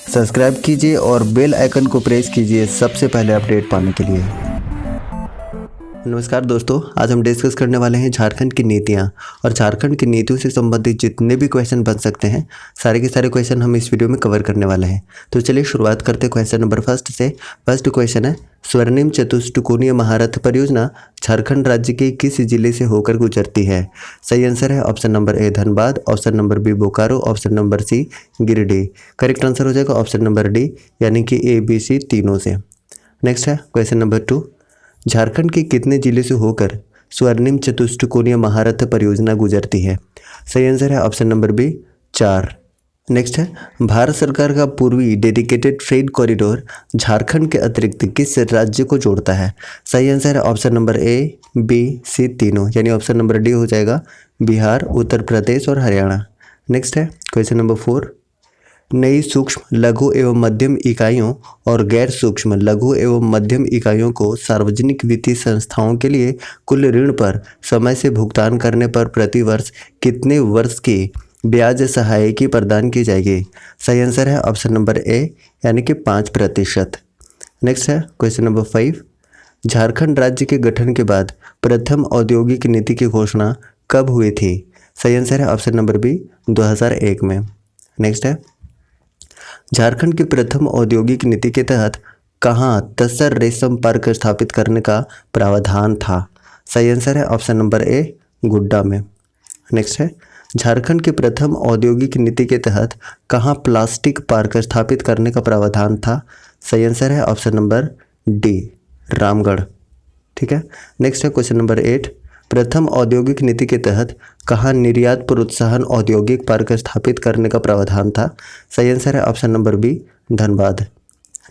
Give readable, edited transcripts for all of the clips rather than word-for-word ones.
Subscribe कीजिए और bell icon को प्रेस कीजिए सबसे पहले अपडेट पाने के लिए। नमस्कार दोस्तों, आज हम डिस्कस करने वाले हैं झारखंड की नीतियां और झारखंड की नीतियों से संबंधित जितने भी क्वेश्चन बन सकते हैं सारे के सारे क्वेश्चन हम इस वीडियो में कवर करने वाले हैं। तो चलिए शुरुआत करते हैं क्वेश्चन नंबर फर्स्ट से। फर्स्ट क्वेश्चन है, स्वर्णिम चतुष्कोणीय महारथ परियोजना झारखंड राज्य के किस जिले से होकर गुजरती है? सही आंसर है option number A Dhanbad, option number B Bokaro, option number C Giridih. Correct answer हो जाएगा ऑप्शन नंबर डी यानी कि ए बी सी तीनों से। नेक्स्ट है क्वेश्चन नंबर 2, झारखंड के कितने जिले से होकर स्वर्णिम चतुष्कोणीय महारथ परियोजना गुजरती है? सही आंसर है ऑप्शन नंबर बी 4। नेक्स्ट है, भारत सरकार का पूर्वी डेडिकेटेड फ्रेट कॉरिडोर झारखंड के अतिरिक्त किस राज्य को जोड़ता है? सही आंसर है option number A B C तीनों यानी ऑप्शन नंबर डी हो जाएगा बिहार, उत्तर प्रदेश और हरियाणा। नेक्स्ट है क्वेश्चन नंबर 4, नई सूक्ष्म लघु एवं मध्यम इकाइयों और गैर सूक्ष्म लघु एवं मध्यम इकाइयों को सार्वजनिक वित्तीय संस्थाओं के लिए कुल ऋण पर समय से भुगतान करने पर प्रति वर्ष कितने वर्ष की ब्याज सहायकी प्रदान की जाएगी? सही आंसर है ऑप्शन नंबर ए यानी कि 5%। नेक्स्ट है क्वेश्चन नंबर 5, झारखंड राज्य के गठन के बाद प्रथम औद्योगिक नीति की घोषणा कब हुई थी? सही आंसर है ऑप्शन नंबर बी 2001 में। नेक्स्ट है, झारखंड की प्रथम औद्योगिक नीति के तहत कहाँ तसर रेशम पार्क स्थापित करने का प्रावधान था? सही आंसर है ऑप्शन नंबर ए गुड्डा में। नेक्स्ट है, झारखंड की प्रथम औद्योगिक नीति के तहत कहाँ प्लास्टिक पार्क स्थापित करने का प्रावधान था? सही आंसर है ऑप्शन नंबर डी रामगढ़। ठीक है। नेक्स्ट है क्वेश्चन नंबर 8, प्रथम औद्योगिक नीति के तहत कहाँ निर्यात प्रोत्साहन औद्योगिक पार्क स्थापित करने का प्रावधान था? सही आंसर है option number B Dhanbad.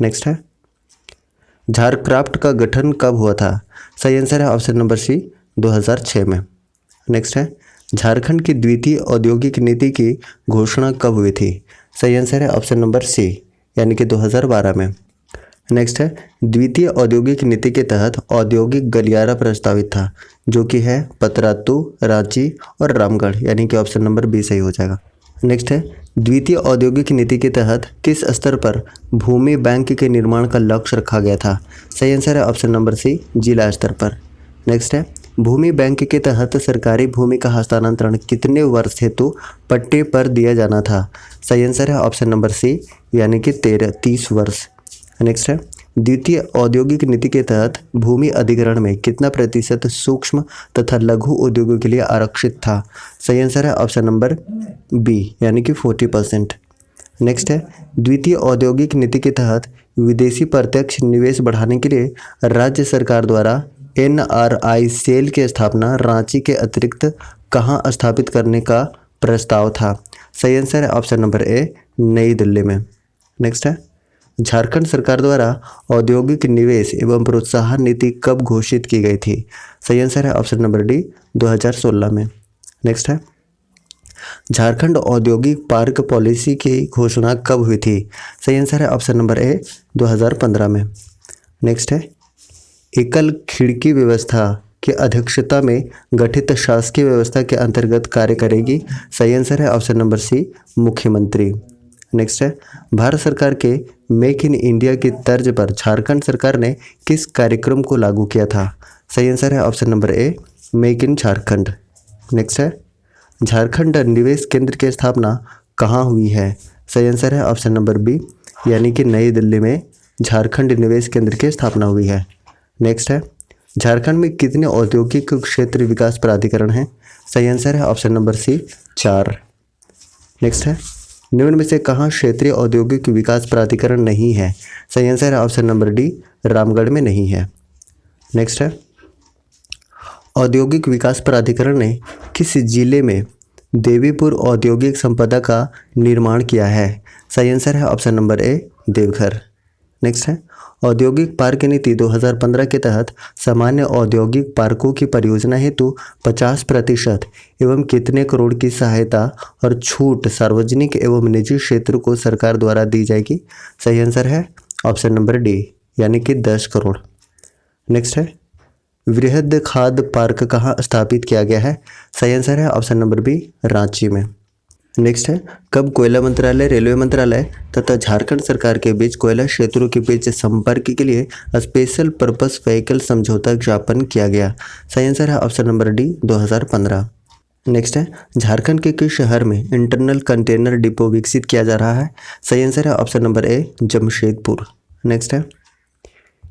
Next है, झारक्राफ्ट का गठन कब हुआ था? सही आंसर है ऑप्शन नंबर सी 2006 में। नेक्स्ट है, झारखंड की द्वितीय औद्योगिक नीति की घोषणा कब हुई थी? सही आंसर है ऑप्शन नंबर सी यानी कि 2012 में। नेक्स्ट है, द्वितीय औद्योगिक नीति के तहत औद्योगिक गलियारा प्रस्तावित था जो कि है पतरातू, रांची और रामगढ़ यानी कि ऑप्शन नंबर बी सही हो जाएगा। नेक्स्ट है, द्वितीय औद्योगिक नीति के तहत किस स्तर पर भूमि बैंक के निर्माण का लक्ष्य रखा गया था? सही आंसर है ऑप्शन नंबर सी जिला स्तर पर। नेक्स्ट है, भूमि बैंक के तहत सरकारी भूमि का हस्तांतरण कितने वर्ष हेतु पट्टे पर दिया जाना था? सही आंसर है ऑप्शन नंबर सी यानी कि 30 वर्ष। नेक्स्ट है, द्वितीय औद्योगिक नीति के तहत भूमि अधिग्रहण में कितना प्रतिशत सूक्ष्म तथा लघु उद्योगों के लिए आरक्षित था? सही आंसर है ऑप्शन नंबर बी यानी कि 40%। नेक्स्ट है, द्वितीय औद्योगिक नीति के तहत विदेशी प्रत्यक्ष निवेश बढ़ाने के लिए राज्य सरकार द्वारा NRI सेल की स्थापना रांची के अतिरिक्त कहाँ स्थापित करने का प्रस्ताव था? सही आंसर है ऑप्शन नंबर ए नई दिल्ली में। नेक्स्ट है, झारखंड सरकार द्वारा औद्योगिक निवेश एवं प्रोत्साहन नीति कब घोषित की गई थी? सही आंसर है ऑप्शन नंबर डी 2016 में। नेक्स्ट है, झारखंड औद्योगिक पार्क पॉलिसी की घोषणा कब हुई थी? सही आंसर है ऑप्शन नंबर ए 2015 में। नेक्स्ट है, एकल खिड़की व्यवस्था की अध्यक्षता में गठित शासकीय व्यवस्था के अंतर्गत कार्य करेगी? सही आंसर है ऑप्शन नंबर सी मुख्यमंत्री। नेक्स्ट है, भारत सरकार के मेक इन इंडिया की तर्ज पर झारखंड सरकार ने किस कार्यक्रम को लागू किया था? सही आंसर है option number A make in Jharkhand. Next है, झारखंड निवेश केंद्र की स्थापना कहाँ हुई है? सही आंसर है ऑप्शन नंबर बी यानी कि नई दिल्ली में झारखंड निवेश केंद्र की स्थापना हुई है। नेक्स्ट है, झारखंड में कितने औद्योगिक क्षेत्र विकास प्राधिकरण हैं? सही आंसर है ऑप्शन नंबर सी 4। नेक्स्ट है, निम्न में से कहाँ क्षेत्रीय औद्योगिक विकास प्राधिकरण नहीं है? सही आंसर है ऑप्शन नंबर डी रामगढ़ में नहीं है। नेक्स्ट है, औद्योगिक विकास प्राधिकरण ने किस जिले में देवीपुर औद्योगिक संपदा का निर्माण किया है? सही आंसर है ऑप्शन नंबर ए देवघर। नेक्स्ट है, औद्योगिक पार्क नीति 2015 के तहत सामान्य औद्योगिक पार्कों की परियोजना हेतु 50% एवं कितने करोड़ की सहायता और छूट सार्वजनिक एवं निजी क्षेत्र को सरकार द्वारा दी जाएगी? सही आंसर है ऑप्शन नंबर डी यानी कि 10 करोड़। नेक्स्ट है, वृहद खाद पार्क कहाँ स्थापित किया गया है? सही आंसर है ऑप्शन नंबर बी रांची में। नेक्स्ट है, कब कोयला मंत्रालय, रेलवे मंत्रालय तथा झारखंड सरकार के बीच कोयला क्षेत्रों के बीच संपर्क के लिए स्पेशल पर्पस व्हीकल समझौता ज्ञापन किया गया? सही आंसर है ऑप्शन नंबर डी 2015। नेक्स्ट है, झारखंड के किस शहर में इंटरनल कंटेनर डिपो विकसित किया जा रहा है? सही आंसर है ऑप्शन नंबर ए जमशेदपुर। नेक्स्ट है,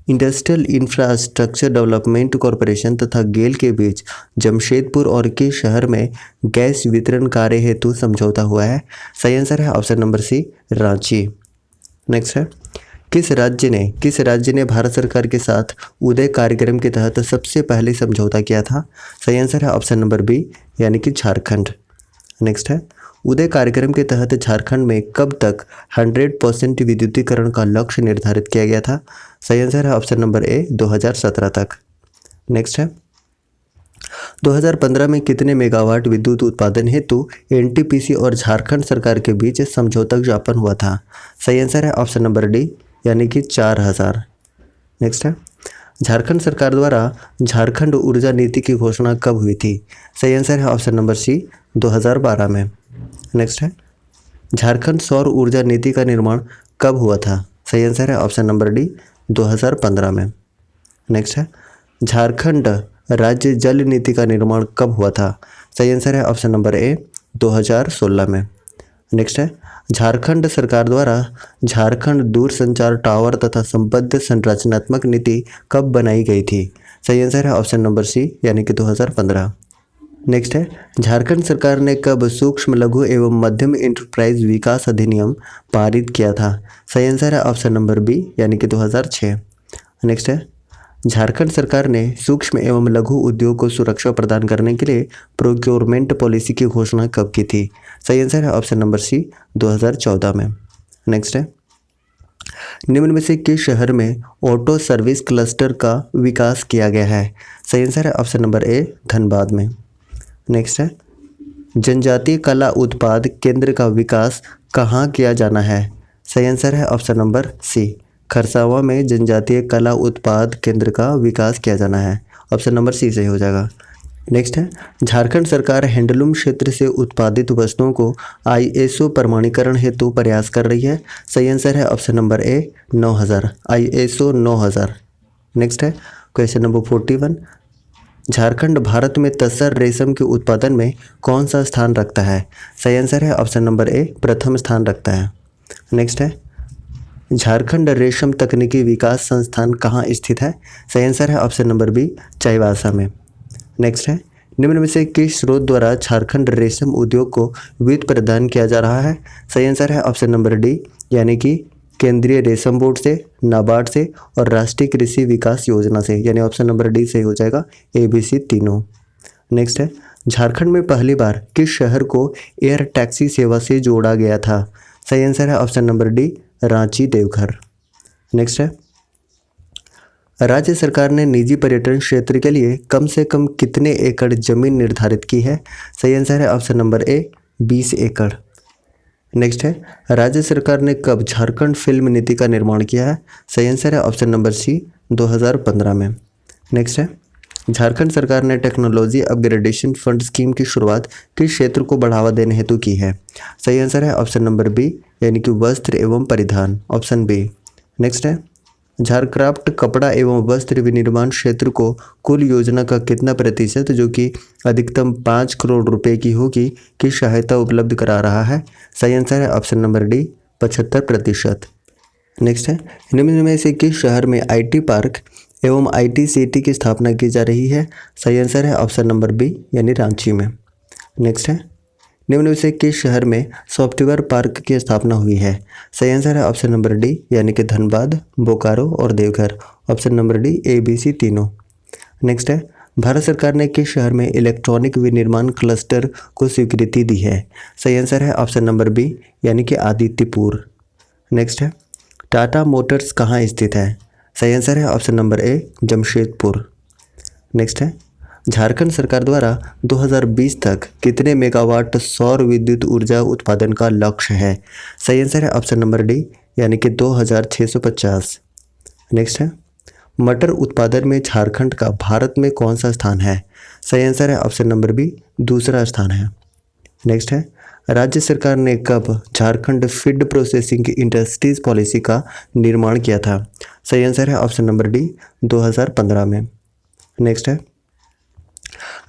इंडस्ट्रियल इंफ्रास्ट्रक्चर डेवलपमेंट कॉरपोरेशन तथा गेल के बीच जमशेदपुर और किस शहर में गैस वितरण कार्य हेतु समझौता हुआ है? सही आंसर है option number C Ranchi. Next है, किस राज्य ने भारत सरकार के साथ उदय कार्यक्रम के तहत सबसे पहले समझौता किया था? सही आंसर है ऑप्शन नंबर बी यानी कि झारखंड। नेक्स्ट है, उदय कार्यक्रम के तहत झारखंड में कब तक 100% विद्युतीकरण का लक्ष्य निर्धारित किया गया था? सही आंसर है ऑप्शन नंबर ए 2017 तक। नेक्स्ट है, 2015 में कितने मेगावाट विद्युत उत्पादन हेतु एनटीपीसी और झारखंड सरकार के बीच समझौता ज्ञापन हुआ था? सही आंसर है ऑप्शन नंबर डी यानी कि 4000। नेक्स्ट है, झारखंड सरकार द्वारा झारखंड ऊर्जा नीति की घोषणा कब हुई थी? सही आंसर है ऑप्शन नंबर सी 2012 में। नेक्स्ट है, झारखंड सौर ऊर्जा नीति का निर्माण कब हुआ था? सही आंसर है ऑप्शन नंबर डी 2015 में। नेक्स्ट है, झारखंड राज्य जल नीति का निर्माण कब हुआ था? सही आंसर है ऑप्शन नंबर ए 2016 में। नेक्स्ट है, झारखंड सरकार द्वारा झारखंड दूरसंचार टावर तथा संबद्ध संरचनात्मक नीति कब बनाई गई थी? सही आंसर है ऑप्शन नंबर सी यानी कि 2015। नेक्स्ट है, झारखंड सरकार ने कब सूक्ष्म लघु एवं मध्यम इंटरप्राइज विकास अधिनियम पारित किया था? सही आंसर है ऑप्शन नंबर बी यानी कि 2006। नेक्स्ट है, झारखंड सरकार ने सूक्ष्म एवं लघु उद्योग को सुरक्षा प्रदान करने के लिए प्रोक्योरमेंट पॉलिसी की घोषणा कब की थी? सही आंसर है ऑप्शन नंबर सी 2014 में। नेक्स्ट है, निम्न में से किस शहर में ऑटो सर्विस क्लस्टर का विकास किया गया है? सही आंसर है ऑप्शन नंबर ए धनबाद में। नेक्स्ट है, जनजातीय कला उत्पाद केंद्र का विकास कहाँ किया जाना है? सही आंसर है ऑप्शन नंबर सी खरसावां में जनजातीय कला उत्पाद केंद्र का विकास किया जाना है। ऑप्शन नंबर सी सही हो जाएगा। नेक्स्ट है, झारखंड सरकार हैंडलूम क्षेत्र से उत्पादित वस्तुओं को ISO प्रमाणीकरण हेतु प्रयास कर रही है। सही आंसर है ऑप्शन नंबर ए 9000 ISO 9000। नेक्स्ट है, क्वेश्चन नंबर 41, झारखंड भारत में तसर रेशम के उत्पादन में कौन सा स्थान रखता है? सही आंसर है ऑप्शन नंबर ए प्रथम स्थान रखता है। नेक्स्ट है, झारखंड रेशम तकनीकी विकास संस्थान कहाँ स्थित है? सही आंसर है ऑप्शन नंबर बी चाईबासा में। नेक्स्ट है, निम्न में से किस स्रोत द्वारा झारखंड रेशम उद्योग को वित्त प्रदान किया जा रहा है? सही आंसर है ऑप्शन नंबर डी यानी कि केंद्रीय रेशम बोर्ड से, नाबार्ड से और राष्ट्रीय कृषि विकास योजना से, यानी ऑप्शन नंबर डी सही हो जाएगा, ABC तीनों। नेक्स्ट है, झारखंड में पहली बार किस शहर को एयर टैक्सी सेवा से जोड़ा गया था? सही आंसर है option number D Ranchi Deoghar. Next है, राज्य सरकार ने निजी पर्यटन क्षेत्र के लिए कम से कम कितने एकड़ जमीन निर्धारित की है? सही आंसर है ऑप्शन नंबर ए 20 एकड़। नेक्स्ट है, राज्य सरकार ने कब झारखंड फिल्म नीति का निर्माण किया है? सही आंसर है ऑप्शन नंबर सी 2015 में। नेक्स्ट है, झारखंड सरकार ने टेक्नोलॉजी अपग्रेडेशन फंड स्कीम की शुरुआत किस क्षेत्र को बढ़ावा देने हेतु की है? सही आंसर है ऑप्शन नंबर बी यानी कि वस्त्र एवं परिधान, ऑप्शन बी। नेक्स्ट है, झारक्राफ्ट कपड़ा एवं वस्त्र विनिर्माण क्षेत्र को कुल योजना का कितना प्रतिशत, जो कि अधिकतम 5 करोड़ रुपए की होगी, की सहायता उपलब्ध करा रहा है? सही आंसर है ऑप्शन नंबर डी 75%। नेक्स्ट है, निम्न में से किस शहर में IT पार्क एवं IT सिटी की स्थापना की जा रही है? सही आंसर है ऑप्शन नंबर बी यानी रांची में। नेक्स्ट है, निम्न में से किस शहर में सॉफ्टवेयर पार्क की स्थापना हुई है? सही आंसर है ऑप्शन नंबर डी यानी कि धनबाद, बोकारो और Deoghar, option number D ABC तीनों। नेक्स्ट है, भारत सरकार ने किस शहर में इलेक्ट्रॉनिक विनिर्माण क्लस्टर को स्वीकृति दी है? सही आंसर है ऑप्शन नंबर बी यानी कि आदित्यपुर। नेक्स्ट है, टाटा मोटर्स कहाँ स्थित है? सही आंसर है ऑप्शन नंबर ए जमशेदपुर। नेक्स्ट है, झारखंड सरकार द्वारा 2020 तक कितने मेगावाट सौर विद्युत ऊर्जा उत्पादन का लक्ष्य है? सही आंसर है ऑप्शन नंबर डी यानी कि 2650। नेक्स्ट है, मटर उत्पादन में झारखंड का भारत में कौन सा स्थान है? सही आंसर है ऑप्शन नंबर बी दूसरा स्थान है। नेक्स्ट है, राज्य सरकार ने कब Jharkhand feed processing industries policy का निर्माण किया था? सही आंसर है ऑप्शन नंबर डी 2015 में। नेक्स्ट है,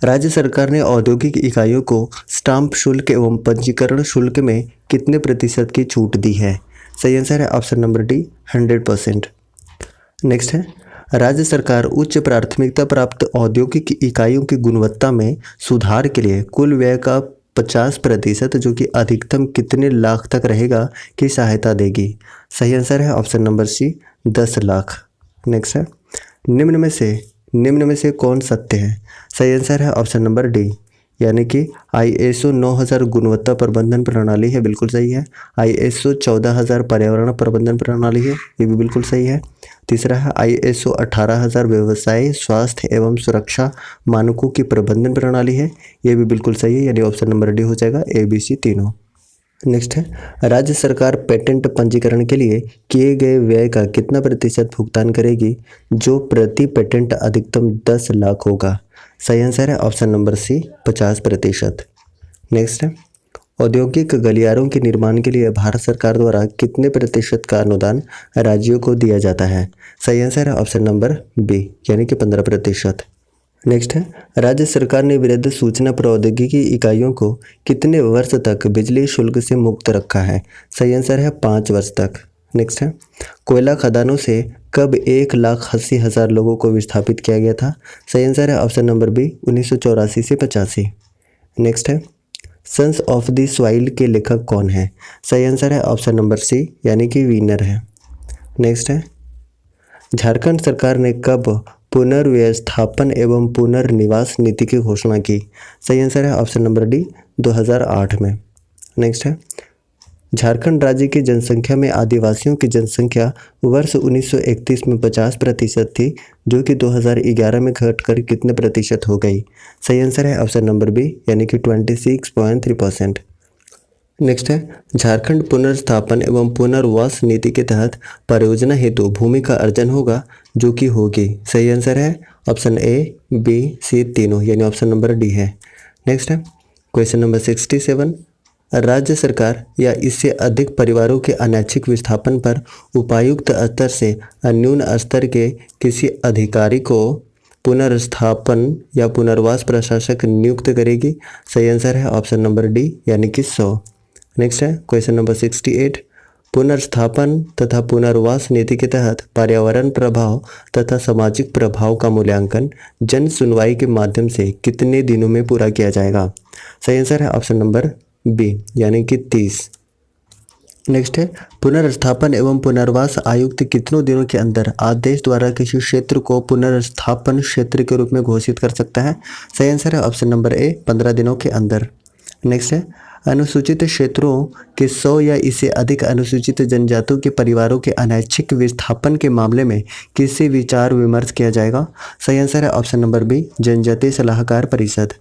राज्य सरकार ने औद्योगिक इकाइयों को स्टाम्प शुल्क एवं पंजीकरण शुल्क में कितने प्रतिशत की छूट दी है? सही आंसर है ऑप्शन नंबर डी 100%। नेक्स्ट है, राज्य सरकार उच्च प्राथमिकता प्राप्त औद्योगिक इकाइयों की गुणवत्ता में सुधार के लिए कुल व्यय का 50% जो कि अधिकतम कितने लाख तक रहेगा की सहायता देगी? सही आंसर है option number C 10 lakh. Next है, निम्न में से कौन सत्य है? सही आंसर है ऑप्शन नंबर डी, यानी कि ISO 9000 गुणवत्ता प्रबंधन प्रणाली है, बिल्कुल सही है। ISO 14000 पर्यावरण प्रबंधन प्रणाली है, ये भी बिल्कुल सही है। तीसरा है ISO 18000 व्यवसाय स्वास्थ्य एवं सुरक्षा मानकों की प्रबंधन प्रणाली है, ये भी बिल्कुल सही है, यानी ऑप्शन नंबर डी हो जाएगा ABC तीनों। नेक्स्ट है, राज्य सरकार पेटेंट पंजीकरण के लिए किए गए व्यय का कितना प्रतिशत भुगतान करेगी जो प्रति पेटेंट अधिकतम 10 लाख होगा? सही आंसर है ऑप्शन नंबर सी 50%। नेक्स्ट है, औद्योगिक गलियारों के निर्माण के लिए भारत सरकार द्वारा कितने प्रतिशत का अनुदान राज्यों को दिया जाता है? सही आंसर है ऑप्शन नंबर बी, यानी कि 15%। नेक्स्ट है, राज्य सरकार ने वृहद सूचना प्रौद्योगिकी इकाइयों को कितने वर्ष तक बिजली शुल्क से मुक्त रखा है? सही आंसर है 5 वर्ष तक। नेक्स्ट है, कोयला खदानों से कब 1,80,000 लोगों को विस्थापित किया गया था? सही आंसर है ऑप्शन नंबर बी 1984 से 85। नेक्स्ट है, सन्स ऑफ द सॉइल के लेखक कौन है? सही आंसर है ऑप्शन नंबर सी, यानी कि वीनर है। नेक्स्ट है, झारखंड सरकार ने कब पुनर्व्यवस्थापन एवं पुनर्निवास नीति की घोषणा की? सही आंसर है ऑप्शन नंबर डी 2008 में। नेक्स्ट है, झारखंड राज्य की जनसंख्या में आदिवासियों की जनसंख्या वर्ष 1931 में 50% थी, जो कि 2011 में घटकर कितने प्रतिशत हो गई? सही आंसर है ऑप्शन नंबर बी, यानी कि 26.3%। नेक्स्ट है, झारखंड पुनर्स्थापन एवं पुनर्वास नीति के तहत परियोजना हेतु भूमि का अर्जन होगा जो कि होगी? सही आंसर है ऑप्शन ए, बी, सी तीनों, यानी ऑप्शन नंबर डी है। नेक्स्ट है, क्वेश्चन नंबर 67, राज्य सरकार या इससे अधिक परिवारों के अनैच्छिक विस्थापन पर उपायुक्त स्तर से न्यून स्तर के किसी अधिकारी को पुनर्स्थापन या पुनर्वास प्रशासक नियुक्त करेगी? सही आंसर है ऑप्शन नंबर डी, यानी कि 100। नेक्स्ट है, क्वेश्चन नंबर 68, पुनर्स्थापन तथा पुनर्वास नीति के तहत पर्यावरण प्रभाव तथा सामाजिक प्रभाव का मूल्यांकन जन सुनवाई के माध्यम से कितने दिनों में पूरा किया जाएगा? सही आंसर है ऑप्शन नंबर बी, यानी कि 30। नेक्स्ट है, पुनर्स्थापन एवं पुनर्वास आयुक्त कितनों दिनों के अंदर आदेश द्वारा किसी क्षेत्र को पुनर्स्थापन क्षेत्र के रूप में घोषित कर सकता है? सही आंसर है ऑप्शन नंबर ए, 15 दिनों के अंदर। नेक्स्ट है, अनुसूचित क्षेत्रों के 100 या इससे अधिक अनुसूचित जनजातियों के परिवारों के अनैच्छिक विस्थापन के मामले में किससे विचार विमर्श किया जाएगा? सही आंसर है ऑप्शन नंबर बी, जनजातीय सलाहकार परिषद।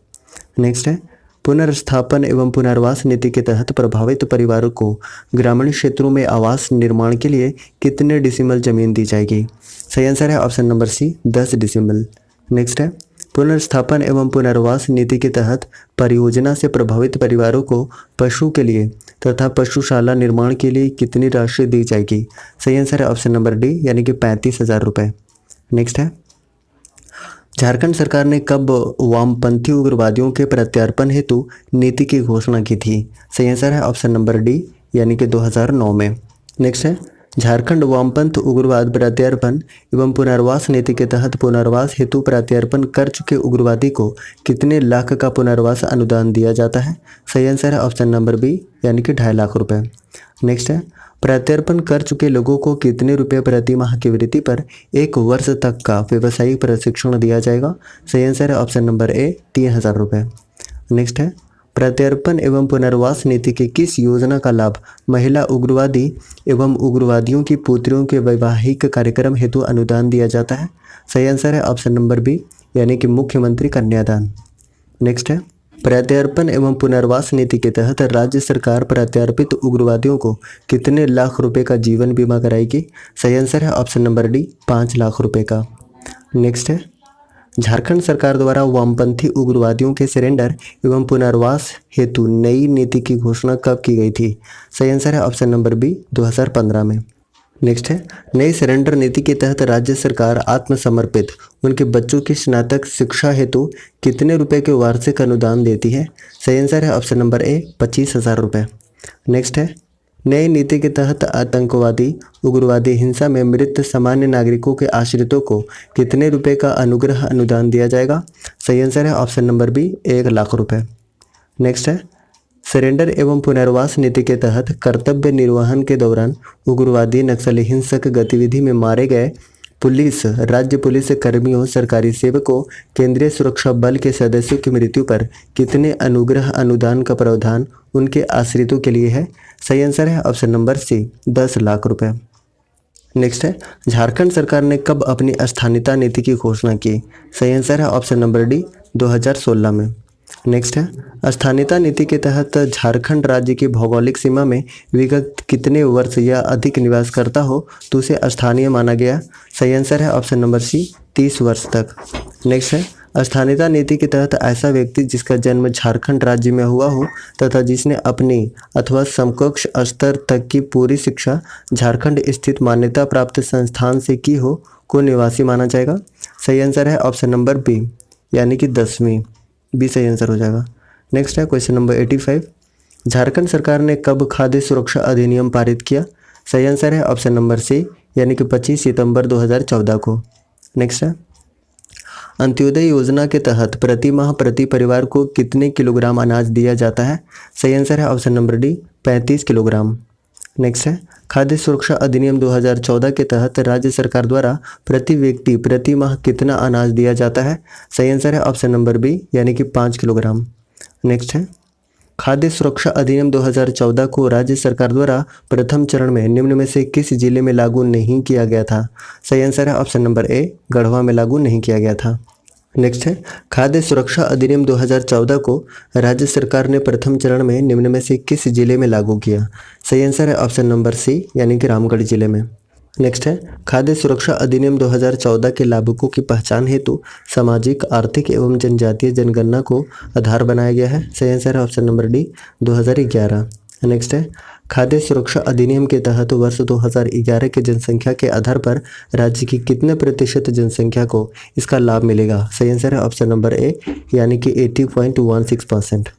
नेक्स्ट है, पुनर्स्थापन एवं पुनर्वास नीति के तहत प्रभावित परिवारों को ग्रामीण क्षेत्रों में आवास निर्माण के लिए कितने डिसिमल जमीन दी जाएगी? सही आंसर है option number C, 10 decimal. Next है, पुनर्स्थापन एवं पुनर्वास नीति के तहत परियोजना से प्रभावित परिवारों को पशु के लिए तथा पशुशाला निर्माण के लिए कितनी राशि दी जाएगी? सही आंसर है ऑप्शन नंबर डी, यानी कि 35,000 रुपये। नेक्स्ट है, झारखंड सरकार ने कब वामपंथी उग्रवादियों के प्रत्यार्पण हेतु नीति की घोषणा की थी? सही आंसर है ऑप्शन नंबर डी, यानी कि 2009 में। नेक्स्ट है, झारखंड वामपंथ उग्रवाद प्रत्यार्पण एवं पुनर्वास नीति के तहत पुनर्वास हेतु प्रत्यार्पण कर चुके उग्रवादी को कितने लाख का पुनर्वास अनुदान दिया जाता है? सही आंसर है ऑप्शन नंबर बी, यानी कि 2.5 लाख रुपए। नेक्स्ट है, प्रत्यार्पण कर चुके लोगों को कितने रुपए प्रति माह की वृत्ति पर 1 वर्ष तक का व्यावसायिक प्रशिक्षण दिया जाएगा? सही आंसर है ऑप्शन नंबर ए, 3,000 रुपये। नेक्स्ट है, प्रत्यार्पण एवं पुनर्वास नीति के किस योजना का लाभ महिला उग्रवादी एवं उग्रवादियों की पुत्रियों के वैवाहिक कार्यक्रम हेतु अनुदान दिया जाता है? सही आंसर है ऑप्शन नंबर बी, यानी कि मुख्यमंत्री कन्यादान। नेक्स्ट है, प्रत्यार्पण एवं पुनर्वास नीति के तहत राज्य सरकार प्रत्यार्पित उग्रवादियों को कितने लाख रुपए का जीवन बीमा कराएगी? सही आंसर है ऑप्शन नंबर डी, 5 लाख रुपए का। नेक्स्ट है, झारखंड सरकार द्वारा वामपंथी उग्रवादियों के सरेंडर एवं पुनर्वास हेतु नई नीति की घोषणा कब की गई थी? सही आंसर है ऑप्शन नंबर बी 2015 में। नेक्स्ट है, नई सरेंडर नीति के तहत राज्य सरकार आत्मसमर्पित उनके बच्चों की स्नातक शिक्षा हेतु कितने रुपए के वार्षिक अनुदान देती है? सही आंसर है ऑप्शन नंबर ए 25,000 रुपये। नेक्स्ट है, नई नीति के तहत आतंकवादी उग्रवादी हिंसा में मृत सामान्य नागरिकों के आश्रितों को कितने रुपए का अनुग्रह अनुदान दिया जाएगा? सही आंसर है ऑप्शन नंबर बी 1,00,000 रुपये। नेक्स्ट है, सरेंडर एवं पुनर्वास नीति के तहत कर्तव्य निर्वहन के दौरान उग्रवादी नक्सली हिंसक गतिविधि में मारे गए पुलिस राज्य पुलिस कर्मियों सरकारी सेवकों केंद्रीय सुरक्षा बल के सदस्यों की मृत्यु पर कितने अनुग्रह अनुदान का प्रावधान उनके आश्रितों के लिए है? सही आंसर है ऑप्शन नंबर सी 10,00,000 रुपये। नेक्स्ट है, झारखंड सरकार ने कब अपनी स्थानीयता नीति की घोषणा की? सही आंसर है ऑप्शन नंबर डी 2016 में। नेक्स्ट है, स्थानीयता नीति के तहत झारखंड राज्य की भौगोलिक सीमा में विगत कितने वर्ष या अधिक निवास करता हो तो उसे स्थानीय माना गया? सही आंसर है ऑप्शन नंबर सी 30 वर्ष तक। नेक्स्ट है, स्थानीयता नीति के तहत ऐसा व्यक्ति जिसका जन्म झारखंड राज्य में हुआ हो तथा जिसने अपनी अथवा समकक्ष स्तर तक की पूरी शिक्षा झारखंड स्थित मान्यता प्राप्त संस्थान से की हो को निवासी माना जाएगा? सही आंसर है ऑप्शन नंबर बी यानी कि 10वीं, बी सही आंसर हो जाएगा। नेक्स्ट है क्वेश्चन नंबर 85, झारखंड सरकार ने कब खाद्य सुरक्षा अधिनियम पारित किया? सही आंसर है ऑप्शन नंबर सी यानी कि 25 सितंबर 2014 को। नेक्स्ट है, अंत्योदय योजना के तहत प्रति माह प्रति परिवार को कितने किलोग्राम अनाज दिया जाता है? सही आंसर है option number D 35 kilogram. Next है, खाद्य सुरक्षा अधिनियम 2014 के तहत राज्य सरकार द्वारा प्रति व्यक्ति प्रति माह कितना अनाज दिया जाता है? सही आंसर है ऑप्शन नंबर बी यानी कि 5 किलोग्राम। नेक्स्ट है, खाद्य सुरक्षा अधिनियम 2014 को राज्य सरकार द्वारा प्रथम चरण में निम्न में से किस जिले में लागू नहीं किया गया था? सही आंसर है ऑप्शन नंबर ए गढ़वा में लागू नहीं किया गया था। नेक्स्ट है, खाद्य सुरक्षा अधिनियम 2014 को राज्य सरकार ने प्रथम चरण में निम्न में से किस जिले में लागू किया? सही आंसर है ऑप्शन नंबर सी यानी कि रामगढ़ जिले में। नेक्स्ट है, खाद्य सुरक्षा अधिनियम 2014 के लाभुकों की पहचान हेतु सामाजिक आर्थिक एवं जनजातीय जनगणना को आधार बनाया गया है? सही आंसर है ऑप्शन नंबर डी 2011। नेक्स्ट है, खाद्य सुरक्षा अधिनियम के तहत वर्ष 2011 की जनसंख्या के आधार पर राज्य की कितने प्रतिशत जनसंख्या को इसका लाभ मिलेगा? सही आंसर है ऑप्शन नंबर ए यानी कि 80.16%।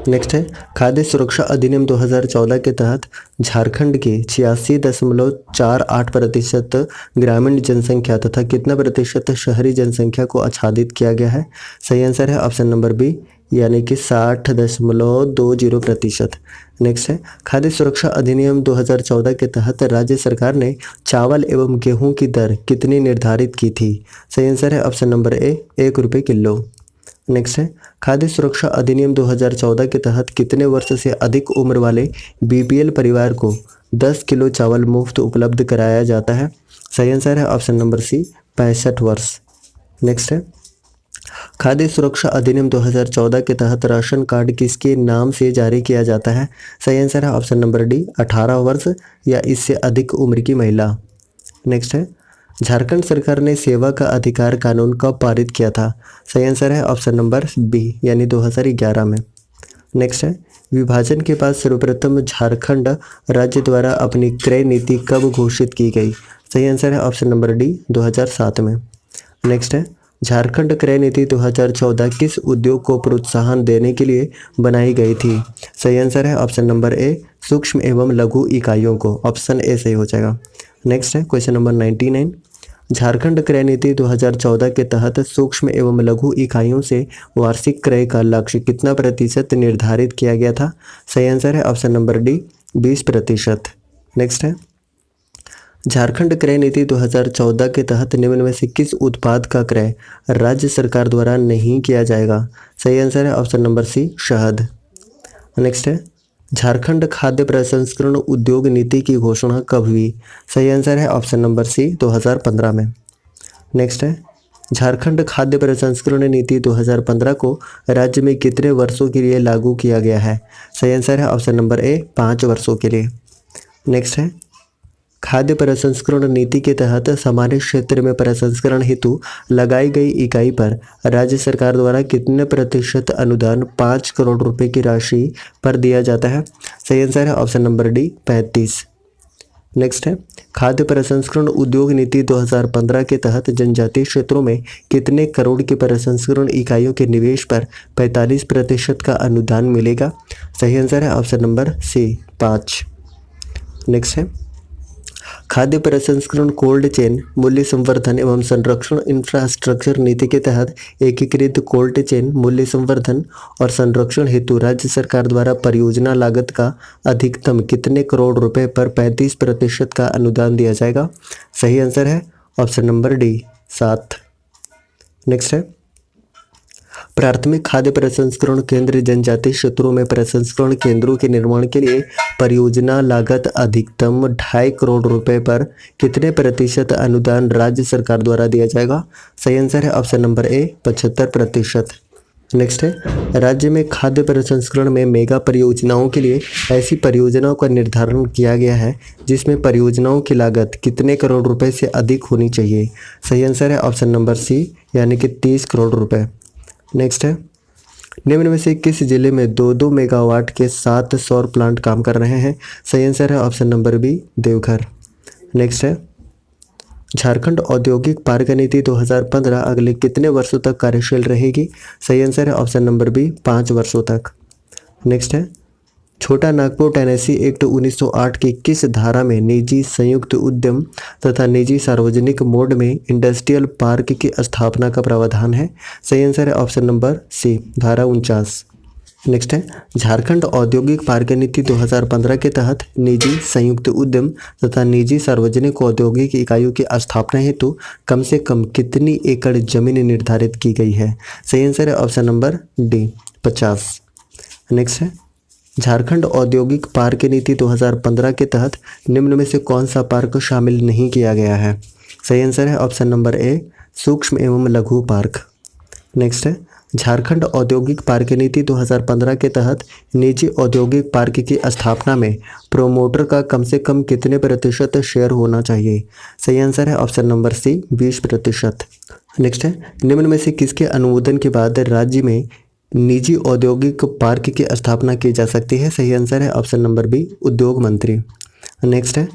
नेक्स्ट है, खाद्य सुरक्षा अधिनियम 2014 के तहत झारखंड की 86.48% ग्रामीण जनसंख्या तथा कितना प्रतिशत शहरी जनसंख्या को आच्छादित किया गया है? सही आंसर है ऑप्शन नंबर बी यानी कि 60.20%। नेक्स्ट है, खाद्य सुरक्षा अधिनियम 2014 के तहत राज्य सरकार ने चावल एवं गेहूं की दर कितनी निर्धारित की थी? सही आंसर है ऑप्शन नंबर ए 1 रुपये किलो। नेक्स्ट है, खाद्य सुरक्षा अधिनियम 2014 के तहत कितने वर्ष से अधिक उम्र वाले बीपीएल परिवार को 10 किलो चावल मुफ्त उपलब्ध कराया जाता है? सही आंसर है ऑप्शन नंबर सी 65 वर्ष। नेक्स्ट है, खाद्य सुरक्षा अधिनियम 2014 के तहत राशन कार्ड किसके नाम से जारी किया जाता है? सही आंसर है ऑप्शन नंबर डी 18 वर्ष या इससे अधिक उम्र की महिला। नेक्स्ट है, झारखंड सरकार ने सेवा का अधिकार कानून कब पारित किया था? सही आंसर है ऑप्शन नंबर बी यानी 2011 में। नेक्स्ट है, विभाजन के बाद सर्वप्रथम झारखंड राज्य द्वारा अपनी क्रय नीति कब घोषित की गई? सही आंसर है ऑप्शन नंबर डी 2007 में। नेक्स्ट है, झारखंड क्रय नीति 2014 किस उद्योग को प्रोत्साहन देने के लिए बनाई गई थी? सही आंसर है ऑप्शन नंबर ए सूक्ष्म एवं लघु इकाइयों को, ऑप्शन ए सही हो जाएगा। नेक्स्ट है क्वेश्चन नंबर 99, झारखंड क्रय नीति 2014 के तहत सूक्ष्म एवं लघु इकाइयों से वार्षिक क्रय का लक्ष्य कितना प्रतिशत निर्धारित किया गया था? सही आंसर है ऑप्शन नंबर डी 20%। नेक्स्ट है, झारखंड क्रय नीति 2014 के तहत निम्न में से किस उत्पाद का क्रय राज्य सरकार द्वारा नहीं किया जाएगा? सही आंसर है ऑप्शन नंबर सी शहद। नेक्स्ट है, झारखंड खाद्य प्रसंस्करण उद्योग नीति की घोषणा कब हुई? सही आंसर है ऑप्शन नंबर सी 2015 में। नेक्स्ट है, झारखंड खाद्य प्रसंस्करण नीति 2015 को राज्य में कितने वर्षों के लिए लागू किया गया है? सही आंसर है ऑप्शन नंबर ए 5 वर्षों के लिए। नेक्स्ट है, खाद्य प्रसंस्करण नीति के तहत सामान्य क्षेत्र में प्रसंस्करण हेतु लगाई गई इकाई पर राज्य सरकार द्वारा कितने प्रतिशत अनुदान 5 करोड़ रुपए की राशि पर दिया जाता है? सही आंसर है ऑप्शन नंबर डी 35। नेक्स्ट है, खाद्य प्रसंस्करण उद्योग नीति 2015 के तहत जनजातीय क्षेत्रों में कितने करोड़ की प्रसंस्करण इकाइयों के निवेश पर 45% का अनुदान मिलेगा? सही आंसर है ऑप्शन नंबर सी 5। नेक्स्ट है, खाद्य प्रसंस्करण कोल्ड चेन मूल्य संवर्धन एवं संरक्षण इंफ्रास्ट्रक्चर नीति के तहत एकीकृत कोल्ड चेन मूल्य संवर्धन और संरक्षण हेतु राज्य सरकार द्वारा परियोजना लागत का अधिकतम कितने करोड़ रुपए पर 35% का अनुदान दिया जाएगा? सही आंसर है ऑप्शन नंबर डी 7। नेक्स्ट है, प्राथमिक खाद्य प्रसंस्करण केंद्र जनजातीय क्षेत्रों में प्रसंस्करण केंद्रों के निर्माण के लिए परियोजना लागत अधिकतम 2.5 करोड़ रुपए पर कितने प्रतिशत अनुदान राज्य सरकार द्वारा दिया जाएगा? सही आंसर है ऑप्शन नंबर ए 75%। नेक्स्ट है, राज्य में खाद्य प्रसंस्करण में मेगा परियोजनाओं के लिए ऐसी परियोजनाओं का निर्धारण किया गया है जिसमें परियोजनाओं की लागत कितने करोड़ रुपए से अधिक होनी चाहिए? सही आंसर है ऑप्शन नंबर सी यानी कि 30 करोड़ रुपए। नेक्स्ट है, निम्न में से किस जिले में 2-2 मेगावाट के 7 सौर प्लांट काम कर रहे हैं? सही आंसर है option number B Deoghar. Next है, झारखंड औद्योगिक पार्क नीति 2015 अगले कितने वर्षों तक कार्यशील रहेगी? सही आंसर है ऑप्शन नंबर बी 5 वर्षों तक। नेक्स्ट है, छोटा नागपुर टेनेसी एक्ट 1908 की किस धारा में निजी संयुक्त उद्यम तथा निजी सार्वजनिक मोड में इंडस्ट्रियल पार्क की स्थापना का प्रावधान है? सही आंसर है ऑप्शन नंबर सी धारा 49। नेक्स्ट है, झारखंड औद्योगिक पार्क नीति 2015 के तहत निजी संयुक्त उद्यम तथा निजी सार्वजनिक औद्योगिक इकाइयों की स्थापना हेतु कम से कम कितनी एकड़ जमीन निर्धारित की गई है? सही आंसर है ऑप्शन नंबर डी 50। नेक्स्ट है, झारखंड औद्योगिक पार्क नीति 2015 के तहत निम्न में से कौन सा पार्क शामिल नहीं किया गया है? सही आंसर है ऑप्शन नंबर ए सूक्ष्म एवं लघु पार्क। नेक्स्ट है, झारखंड औद्योगिक पार्क नीति 2015 के तहत निजी औद्योगिक पार्क की स्थापना में प्रोमोटर का कम से कम कितने प्रतिशत शेयर होना चाहिए? सही आंसर है ऑप्शन नंबर सी 20%। नेक्स्ट है, निम्न में से किसके अनुमोदन के बाद राज्य में निजी औद्योगिक पार्क की स्थापना की जा सकती है? सही आंसर है ऑप्शन नंबर बी उद्योग मंत्री। नेक्स्ट है,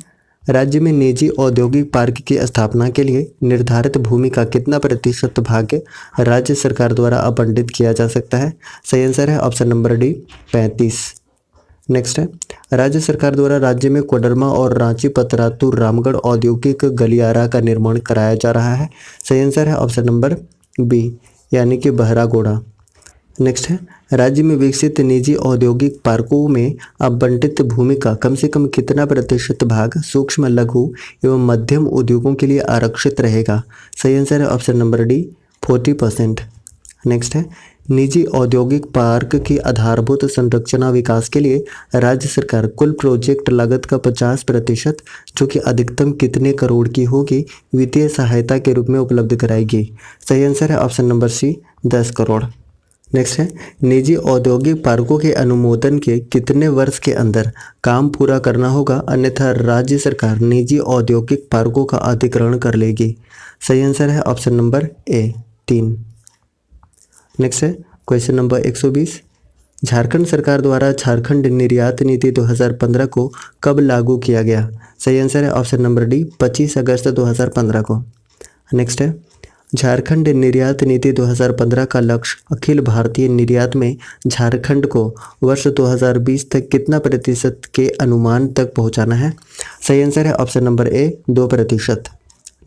राज्य में निजी औद्योगिक पार्क की स्थापना के लिए निर्धारित भूमि का कितना प्रतिशत भाग राज्य सरकार द्वारा आवंटित किया जा सकता है? सही आंसर है ऑप्शन नंबर डी 35। नेक्स्ट है, राज्य सरकार द्वारा राज्य में कोडरमा और रांची पतरातू रामगढ़ औद्योगिक गलियारा का निर्माण कराया जा रहा है? सही आंसर है ऑप्शन नंबर बी यानी कि बहरागोड़ा। नेक्स्ट है, राज्य में विकसित निजी औद्योगिक पार्कों में आवंटित भूमि का कम से कम कितना प्रतिशत भाग सूक्ष्म लघु एवं मध्यम उद्योगों के लिए आरक्षित रहेगा? सही आंसर है ऑप्शन नंबर डी 40%। नेक्स्ट है, निजी औद्योगिक पार्क की आधारभूत संरचना विकास के लिए राज्य सरकार कुल प्रोजेक्ट लागत का 50% जो कि अधिकतम कितने करोड़ की होगी वित्तीय सहायता के रूप में उपलब्ध कराएगी? सही आंसर है option number C 10 crore. Next है, निजी औद्योगिक पार्कों के अनुमोदन के कितने वर्ष के अंदर काम पूरा करना होगा अन्यथा राज्य सरकार निजी औद्योगिक पार्कों का अधिग्रहण कर लेगी? सही आंसर है ऑप्शन नंबर ए 3। नेक्स्ट है, क्वेश्चन नंबर 120, झारखंड सरकार द्वारा झारखंड निर्यात नीति 2015 को कब लागू किया गया? सही आंसर है ऑप्शन नंबर डी 25 अगस्त 2015 को। नेक्स्ट है, झारखंड निर्यात नीति 2015 का लक्ष्य अखिल भारतीय निर्यात में झारखंड को वर्ष 2020 तक कितना प्रतिशत के अनुमान तक पहुंचाना है? सही आंसर है ऑप्शन नंबर ए 2%।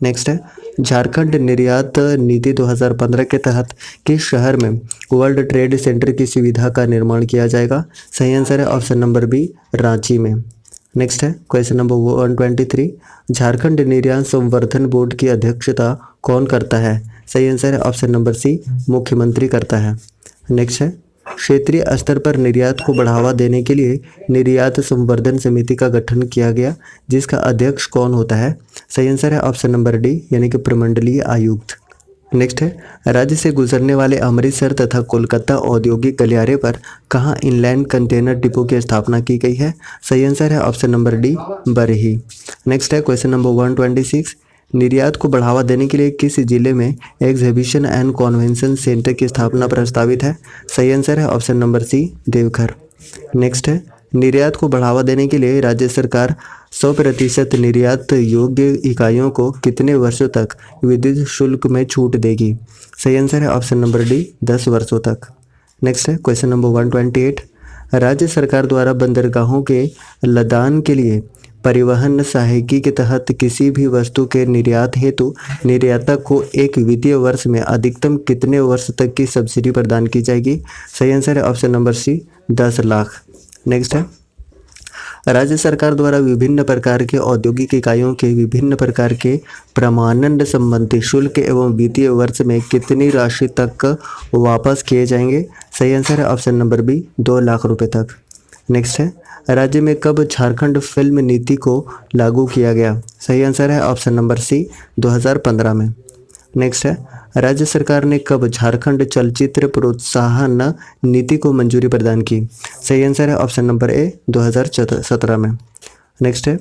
नेक्स्ट है, झारखंड निर्यात नीति 2015 के तहत किस शहर में वर्ल्ड ट्रेड सेंटर की सुविधा का निर्माण किया जाएगा? सही आंसर है ऑप्शन नंबर बी रांची में। नेक्स्ट है, क्वेश्चन नंबर 123, झारखंड निर्यात संवर्धन बोर्ड की अध्यक्षता कौन करता है? सही आंसर है ऑप्शन नंबर सी मुख्यमंत्री करता है। नेक्स्ट है, क्षेत्रीय स्तर पर निर्यात को बढ़ावा देने के लिए निर्यात संवर्धन समिति का गठन किया गया जिसका अध्यक्ष कौन होता है? सही आंसर है ऑप्शन नंबर डी यानी कि प्रमंडलीय आयुक्त। नेक्स्ट है राज्य से गुजरने वाले अमृतसर तथा कोलकाता औद्योगिक गलियारे पर कहाँ इनलैंड कंटेनर डिपो की स्थापना की गई है? सही आंसर है option number D, Barhi. Next है क्वेश्चन नंबर 126, निर्यात को बढ़ावा देने के लिए किस जिले में एग्जीबिशन एंड कन्वेंशन सेंटर की स्थापना प्रस्तावित है? सही आंसर है option number C, Deoghar. Next है निर्यात को बढ़ावा देने के लिए राज्य सरकार 100% निर्यात योग्य इकाइयों को कितने वर्षों तक विद्युत शुल्क में छूट देगी? सही आंसर है ऑप्शन नंबर डी, 10 वर्षों तक। नेक्स्ट है क्वेश्चन नंबर 128, राज्य सरकार द्वारा बंदरगाहों के लदान के लिए परिवहन सहायकी के तहत किसी भी वस्तु के निर्यात हेतु निर्यातक को एक वित्तीय वर्ष में अधिकतम कितने वर्ष तक की सब्सिडी प्रदान की जाएगी? सही आंसर है option number C, 10 lakh. Next है राज्य सरकार द्वारा विभिन्न प्रकार के औद्योगिक इकाइयों के विभिन्न प्रकार के प्रमाणन संबंधी शुल्क एवं वित्तीय वर्ष में कितनी राशि तक वापस किए जाएंगे? सही आंसर है ऑप्शन नंबर बी, 2 लाख रुपए तक। नेक्स्ट है राज्य में कब झारखंड फिल्म नीति को लागू किया गया? सही आंसर है ऑप्शन नंबर सी, 2015 में। नेक्स्ट है राज्य सरकार ने कब झारखंड चलचित्र प्रोत्साहन नीति को मंजूरी प्रदान की? सही आंसर है ऑप्शन नंबर ए, 2017 में। नेक्स्ट है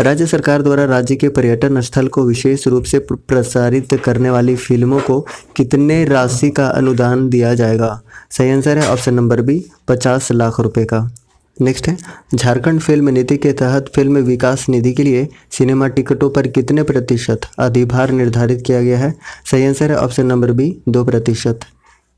राज्य सरकार द्वारा राज्य के पर्यटन स्थल को विशेष रूप से प्रसारित करने वाली फिल्मों को कितने राशि का अनुदान दिया जाएगा? सही आंसर है ऑप्शन नंबर बी, 50 लाख रुपए का। नेक्स्ट है झारखंड फिल्म नीति के तहत फिल्म विकास निधि के लिए सिनेमा टिकटों पर कितने प्रतिशत अधिभार निर्धारित किया गया है? सही आंसर है ऑप्शन नंबर बी, 2%।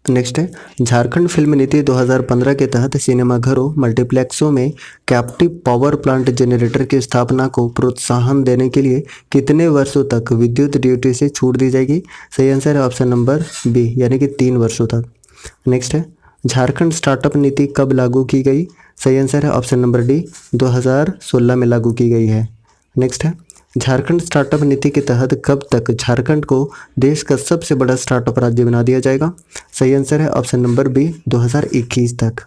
नेक्स्ट है झारखंड फिल्म नीति 2015 के तहत सिनेमाघरों मल्टीप्लेक्सों में कैप्टिव पावर प्लांट जनरेटर की स्थापना को प्रोत्साहन देने के लिए कितने वर्षों तक विद्युत ड्यूटी से छूट दी जाएगी? सही आंसर है ऑप्शन नंबर बी, यानी कि 3 वर्षों तक। नेक्स्ट है झारखंड स्टार्टअप नीति कब लागू की गई? सही आंसर है ऑप्शन नंबर डी, 2016 में लागू की गई है। नेक्स्ट है झारखंड स्टार्टअप नीति के तहत कब तक झारखंड को देश का सबसे बड़ा स्टार्टअप राज्य बना दिया जाएगा? सही आंसर है ऑप्शन नंबर बी, 2021 तक।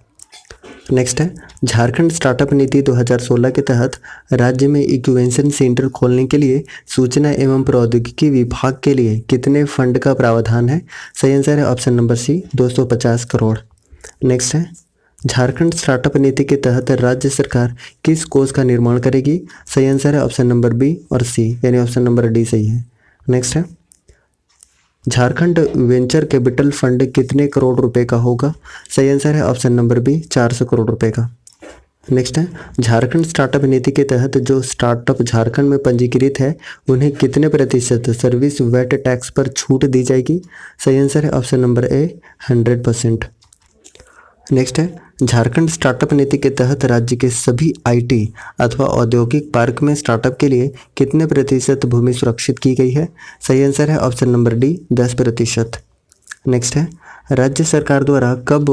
नेक्स्ट है झारखंड स्टार्टअप नीति 2016 के तहत राज्य में इंक्यूबेशन सेंटर खोलने के लिए सूचना एवं प्रौद्योगिकी विभाग के लिए कितने फंड का प्रावधान है? सही आंसर है option number C, 250 crore. Next है झारखंड स्टार्टअप नीति के तहत राज्य सरकार किस कोष का निर्माण करेगी? सही आंसर है ऑप्शन नंबर बी और सी, यानी ऑप्शन नंबर डी सही है। नेक्स्ट है झारखंड वेंचर कैपिटल फंड कितने करोड़ रुपए का होगा? सही आंसर है ऑप्शन नंबर बी, 400 करोड़ रुपए का। नेक्स्ट है झारखंड स्टार्टअप नीति के तहत जो स्टार्टअप झारखंड में पंजीकृत है उन्हें कितने प्रतिशत सर्विस वैट टैक्स पर छूट दी जाएगी? सही आंसर है ऑप्शन नंबर ए, 100%। नेक्स्ट है झारखंड स्टार्टअप नीति के तहत राज्य के सभी आईटी अथवा औद्योगिक पार्क में स्टार्टअप के लिए कितने प्रतिशत भूमि सुरक्षित की गई है? सही आंसर है ऑप्शन नंबर डी, 10%। नेक्स्ट है राज्य सरकार द्वारा कब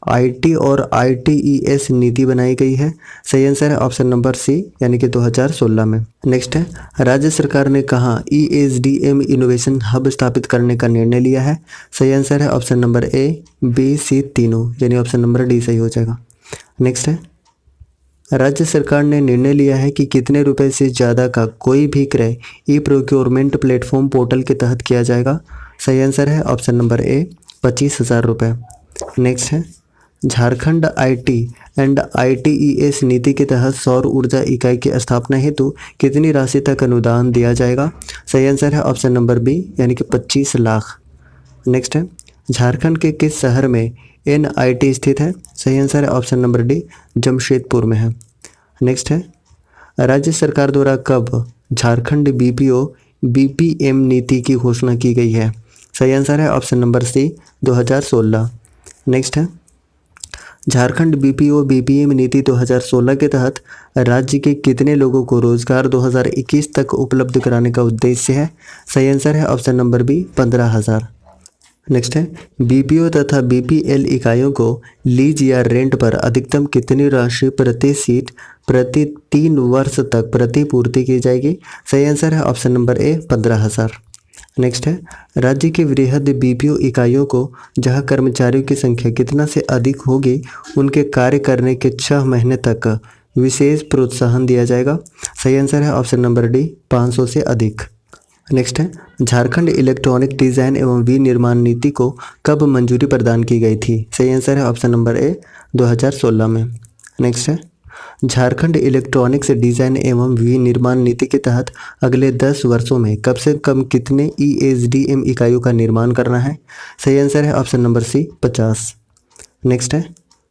आईटी और आईटीईएस नीति बनाई गई है? सही आंसर है ऑप्शन नंबर सी, यानी कि 2016 में। नेक्स्ट है राज्य सरकार ने कहाँ ESDM इनोवेशन हब स्थापित करने का निर्णय लिया है? सही आंसर है option number A, B, C तीनों, यानी ऑप्शन नंबर डी सही हो जाएगा। नेक्स्ट है राज्य सरकार ने निर्णय लिया है कि कितने रुपए से ज़्यादा का कोई भी क्रय ई प्रोक्योरमेंट प्लेटफॉर्म पोर्टल के तहत किया जाएगा? सही आंसर है ऑप्शन नंबर ए, 25,000 रुपये। नेक्स्ट है झारखंड आईटी एंड आईटीईएस नीति के तहत सौर ऊर्जा इकाई की स्थापना हेतु कितनी राशि तक अनुदान दिया जाएगा? सही आंसर है ऑप्शन नंबर बी, यानी कि 25 लाख। नेक्स्ट है झारखंड के किस शहर में NIT स्थित है? सही आंसर है ऑप्शन नंबर डी, जमशेदपुर में है। नेक्स्ट है राज्य सरकार द्वारा कब झारखंड BPM नीति की घोषणा की गई है? सही आंसर है ऑप्शन नंबर सी, 2016। नेक्स्ट है झारखंड BPM नीति 2016 के तहत राज्य के कितने लोगों को रोजगार 2021 तक उपलब्ध कराने का उद्देश्य है? सही आंसर है ऑप्शन नंबर बी, 15,000। नेक्स्ट है BPO तथा BPL इकाइयों को लीज या रेंट पर अधिकतम कितनी राशि प्रति सीट प्रति 3 वर्ष तक प्रतिपूर्ति की जाएगी? सही आंसर है ऑप्शन नंबर ए, 15,000। नेक्स्ट है राज्य की वृहद BPO इकाइयों को जहां कर्मचारियों की संख्या कितना से अधिक होगी उनके कार्य करने के 6 महीने तक विशेष प्रोत्साहन दिया जाएगा? सही आंसर है ऑप्शन नंबर डी, 500 से अधिक। नेक्स्ट है झारखंड इलेक्ट्रॉनिक डिज़ाइन एवं विनिर्माण नीति को कब मंजूरी प्रदान की गई थी? सही आंसर है ऑप्शन नंबर ए 2016 में। नेक्स्ट है झारखंड इलेक्ट्रॉनिक्स डिज़ाइन एवं विनिर्माण नीति के तहत अगले 10 वर्षों में कम से कम कितने ESDM इकाइयों का निर्माण करना है? सही आंसर है ऑप्शन नंबर सी 50। नेक्स्ट है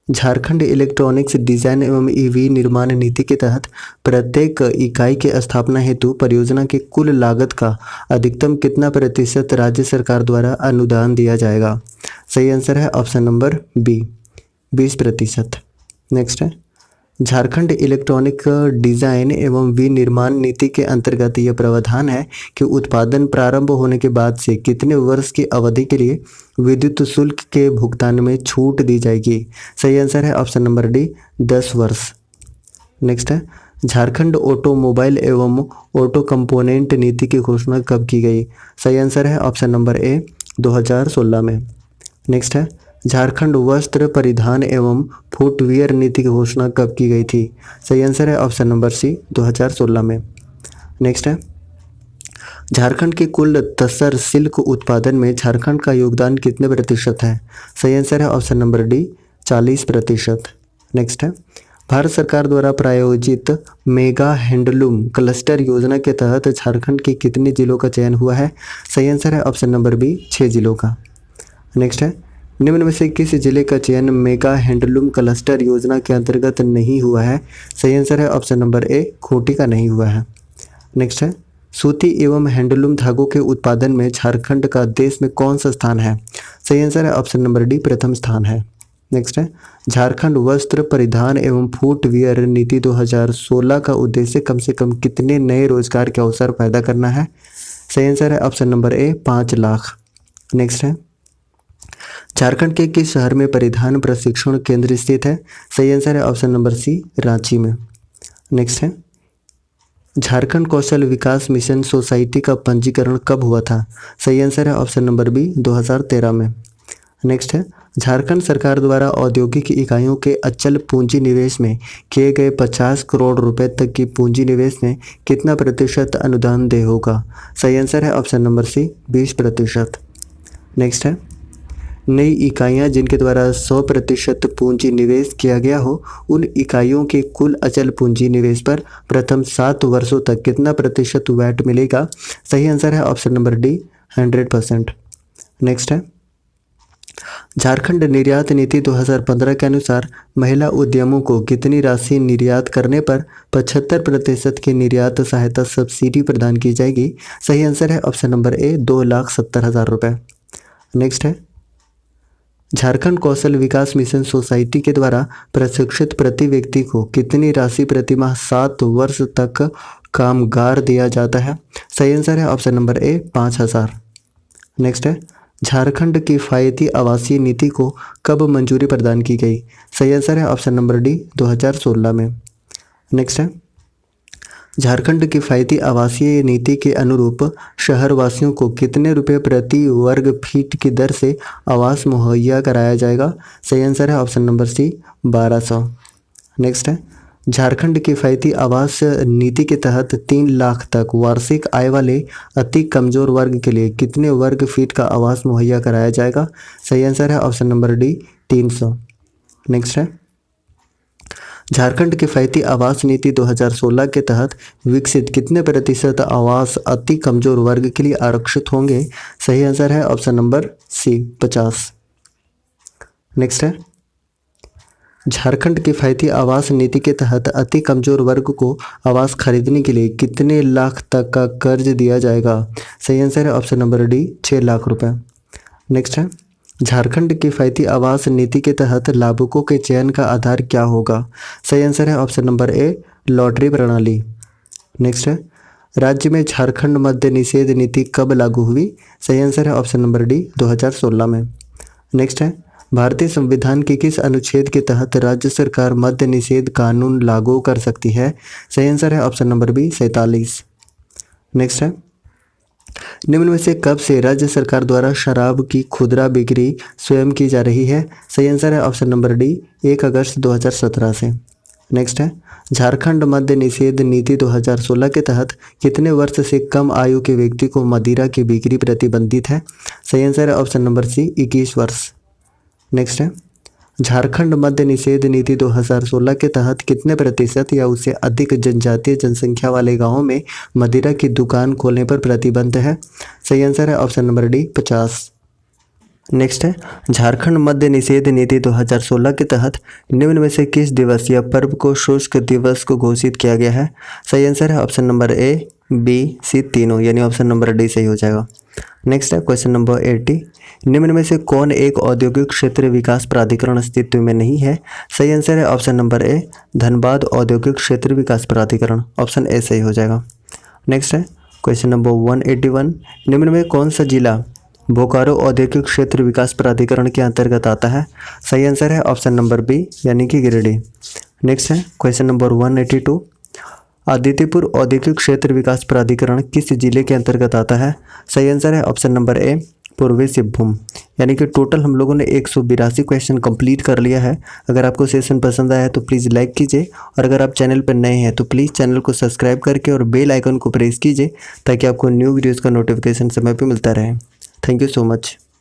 झारखंड इलेक्ट्रॉनिक्स डिज़ाइन एवं विनिर्माण नीति के तहत प्रत्येक इकाई के स्थापना हेतु परियोजना की कुल लागत का अधिकतम कितना प्रतिशत राज्य सरकार द्वारा अनुदान दिया जाएगा? सही आंसर है ऑप्शन नंबर बी 20%। नेक्स्ट है झारखंड इलेक्ट्रॉनिक डिज़ाइन एवं विनिर्माण नीति के अंतर्गत यह प्रावधान है कि उत्पादन प्रारंभ होने के बाद से कितने वर्ष की अवधि के लिए विद्युत शुल्क के भुगतान में छूट दी जाएगी? सही आंसर है ऑप्शन नंबर डी 10 वर्ष। नेक्स्ट है झारखंड ऑटोमोबाइल एवं ऑटो कंपोनेंट नीति की घोषणा कब की गई? सही आंसर है ऑप्शन नंबर ए 2016 में। नेक्स्ट है झारखंड वस्त्र परिधान एवं फुटवियर नीति की घोषणा कब की गई थी? सही आंसर है ऑप्शन नंबर सी 2016 में। नेक्स्ट है झारखंड के कुल तसर सिल्क उत्पादन में झारखंड का योगदान कितने प्रतिशत है? सही आंसर है ऑप्शन नंबर डी 40%। नेक्स्ट है भारत सरकार द्वारा प्रायोजित मेगा हैंडलूम क्लस्टर योजना के तहत झारखंड के कितने जिलों का चयन हुआ है? सही आंसर है ऑप्शन नंबर बी 6 जिलों का। नेक्स्ट है निम्न में से किस जिले का चयन मेगा हैंडलूम क्लस्टर योजना के अंतर्गत नहीं हुआ है? सही आंसर है ऑप्शन नंबर ए खूंटी का नहीं हुआ है। नेक्स्ट है सूती एवं हैंडलूम धागों के उत्पादन में झारखंड का देश में कौन सा स्थान है? सही आंसर है ऑप्शन नंबर डी प्रथम स्थान है। नेक्स्ट है झारखंड वस्त्र परिधान एवं फुटवियर नीति 2016 का उद्देश्य कम से कम कितने नए रोजगार के अवसर पैदा करना है? सही आंसर है ऑप्शन नंबर ए 5 लाख। नेक्स्ट है झारखंड के किस शहर में परिधान प्रशिक्षण केंद्र स्थित है? सही आंसर है ऑप्शन नंबर सी रांची में। नेक्स्ट है झारखंड कौशल विकास मिशन सोसाइटी का पंजीकरण कब हुआ था? सही आंसर है ऑप्शन नंबर बी 2013 में। नेक्स्ट है झारखंड सरकार द्वारा औद्योगिक इकाइयों के अचल पूंजी निवेश में किए गए 50 करोड़ रुपए तक की पूंजी निवेश में कितना प्रतिशत अनुदान देय होगा? सही आंसर है ऑप्शन नंबर सी 20%। नेक्स्ट है नई इकाइयां जिनके द्वारा 100% पूंजी निवेश किया गया हो उन इकाइयों के कुल अचल पूंजी निवेश पर प्रथम 7 वर्षों तक कितना प्रतिशत वैट मिलेगा? सही आंसर है ऑप्शन नंबर डी 100%। नेक्स्ट है झारखंड निर्यात नीति 2015 के अनुसार महिला उद्यमों को कितनी राशि निर्यात करने पर 75% की निर्यात सहायता सब्सिडी प्रदान की जाएगी? सही आंसर है ऑप्शन नंबर ए 2,70,000 रुपये। नेक्स्ट है झारखंड कौशल विकास मिशन सोसाइटी के द्वारा प्रशिक्षित प्रति व्यक्ति को कितनी राशि प्रति माह 7 वर्ष तक कामगार दिया जाता है? सही आंसर है ऑप्शन नंबर ए 5,000। नेक्स्ट है झारखंड किफायती आवासीय नीति को कब मंजूरी प्रदान की गई? सही आंसर है ऑप्शन नंबर डी 2016 में। नेक्स्ट है झारखंड किफायती आवासीय नीति के अनुरूप शहरवासियों को कितने रुपए प्रति वर्ग फीट की दर से आवास मुहैया कराया जाएगा? सही आंसर है ऑप्शन नंबर सी 1200। नेक्स्ट है झारखंड किफायती आवास नीति के तहत 3 लाख तक वार्षिक आय वाले अति कमजोर वर्ग के लिए कितने वर्ग फीट का आवास मुहैया कराया जाएगा? सही आंसर है ऑप्शन नंबर डी 300। नेक्स्ट है झारखंड किफायती आवास नीति 2016 के तहत विकसित कितने प्रतिशत आवास अति कमजोर वर्ग के लिए आरक्षित होंगे? सही आंसर है ऑप्शन नंबर सी 50। नेक्स्ट है झारखंड किफायती आवास नीति के तहत अति कमजोर वर्ग को आवास खरीदने के लिए कितने लाख तक का कर्ज दिया जाएगा? सही आंसर है ऑप्शन नंबर डी 6 लाख रुपए। नेक्स्ट है झारखंड किफायती आवास नीति के तहत लाभुकों के चयन का आधार क्या होगा? सही आंसर है ऑप्शन नंबर ए लॉटरी प्रणाली। नेक्स्ट है राज्य में झारखंड मद्य निषेध नीति कब लागू हुई? सही आंसर है ऑप्शन नंबर डी 2016 में। नेक्स्ट है भारतीय संविधान के किस अनुच्छेद के तहत राज्य सरकार मद्य निषेध कानून लागू कर सकती है? सही आंसर है ऑप्शन नंबर बी 47। नेक्स्ट है निम्न में से कब से राज्य सरकार द्वारा शराब की खुदरा बिक्री स्वयं की जा रही है? सही आंसर है ऑप्शन नंबर डी 1 अगस्त 2017 से। नेक्स्ट है झारखंड मद्य निषेध नीति 2016 के तहत कितने वर्ष से कम आयु के व्यक्ति को मदिरा की बिक्री प्रतिबंधित है? सही आंसर है ऑप्शन नंबर सी 21 वर्ष। नेक्स्ट है झारखंड मद्य निषेध नीति 2016 के तहत कितने प्रतिशत या उससे अधिक जनजातीय जनसंख्या वाले गांवों में मदिरा की दुकान खोलने पर प्रतिबंध है? सही आंसर है ऑप्शन नंबर डी 50। नेक्स्ट है झारखंड मद्य निषेध नीति 2016 के तहत निम्न में से किस दिवस या पर्व को शुष्क दिवस को घोषित किया गया है? सही आंसर है option number A, B, C तीनों, यानी ऑप्शन नंबर डी सही हो जाएगा। नेक्स्ट है क्वेश्चन नंबर 80, निम्न में से कौन एक औद्योगिक क्षेत्र विकास प्राधिकरण अस्तित्व में नहीं है? सही आंसर है ऑप्शन नंबर ए, धनबाद औद्योगिक क्षेत्र विकास प्राधिकरण, ऑप्शन ए सही हो जाएगा। नेक्स्ट है क्वेश्चन नंबर 181, निम्न में कौन सा जिला बोकारो औद्योगिक क्षेत्र विकास प्राधिकरण के अंतर्गत आता है? सही आंसर है ऑप्शन नंबर बी, यानी कि गिरिडीह। नेक्स्ट है क्वेश्चन नंबर 182, आदित्यपुर औद्योगिक क्षेत्र विकास प्राधिकरण किस जिले के अंतर्गत आता है? सही आंसर है ऑप्शन नंबर ए, पूर्वी सिंहभूम। यानी कि टोटल हम लोगों ने 182 क्वेश्चन कंप्लीट कर लिया है। अगर आपको सेशन पसंद आया है तो प्लीज़ लाइक कीजिए, और अगर आप चैनल पर नए हैं तो प्लीज़ चैनल को सब्सक्राइब करके और बेल आइकन को प्रेस कीजिए ताकि आपको न्यू वीडियोज़ का नोटिफिकेशन समय पर मिलता रहे। Thank you so much.